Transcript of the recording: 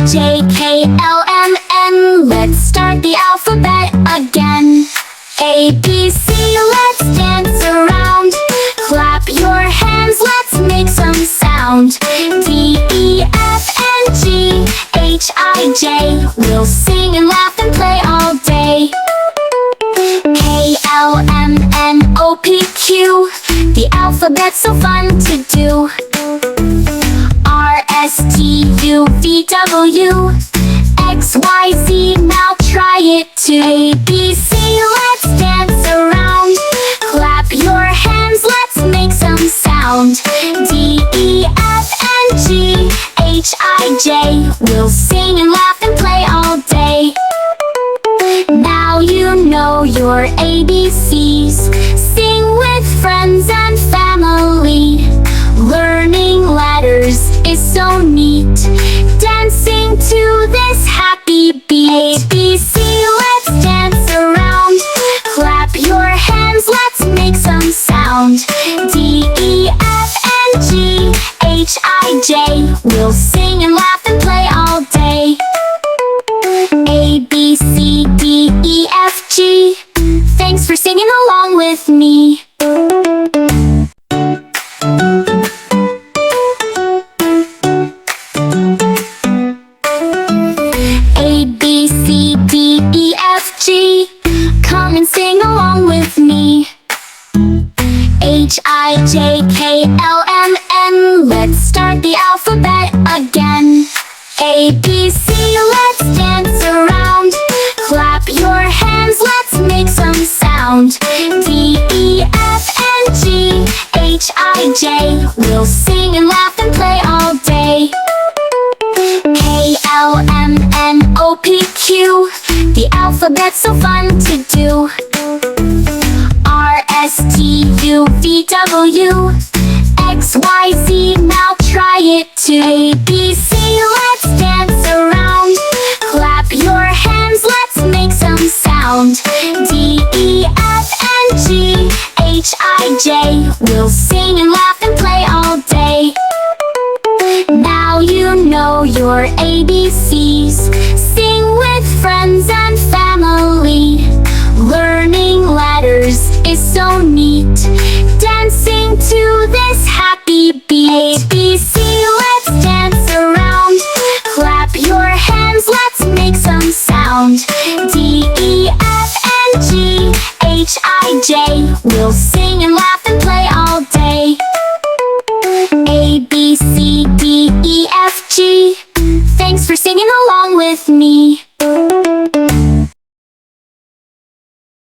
J, K, L, M, N. Let's start the alphabet again. A, B, C, let's dance around. Clap your hands, let's make some sound. D, E, F, and G, H, I, J. We'll sing and laugh and play all day. K, L, M, N, O, P, Q. The alphabet's so fun to do. R, S, T, U, V, W. X, Y, Z, now try it too. A, B, C, let's dance around. Clap your hands, let's make some sound. D, E, F, and G, H, I, J. We'll sing and laugh and play all day. Now you know your ABCs. Sing with friends and family. Learning letters is so neat. Dancing to this happy beat. A, B, C, let's dance around. Clap your hands, let's make some sound. D, E, F, and G, H, I, J. We'll sing and laugh and play all day. A, B, C, D, E, F, G. Thanks for singing along with me. A, B, C, D, E, F, G. Come and sing along with me. H, I, J, K, L, M, N. Let's start the alphabet again. A, B, C, let's dance around. Clap your hands, let's make some sound. D, E, F, and G, H, I, J. We'll sing and laugh and play all day. K, L, M, N, O, P, Q. The alphabet's so fun to do. R, S, T, U, V, W. X, Y, Z, now try it too. A, B, C, let's dance around. Clap your hands, let's make some sound. D, E, F, and G, H, I, J. We'll sing and laugh and play all day. Now you know your ABCs. Sing with friends and family. Learning letters is so neat. Dancing to this happy beat. A, B, C, let's dance around. Clap your hands, let's make some sound. D, E, F, and G, H, I, J. We'll sing and laugh and play all day. A, B, C, D, E, F, G. Thanks for singing along with me.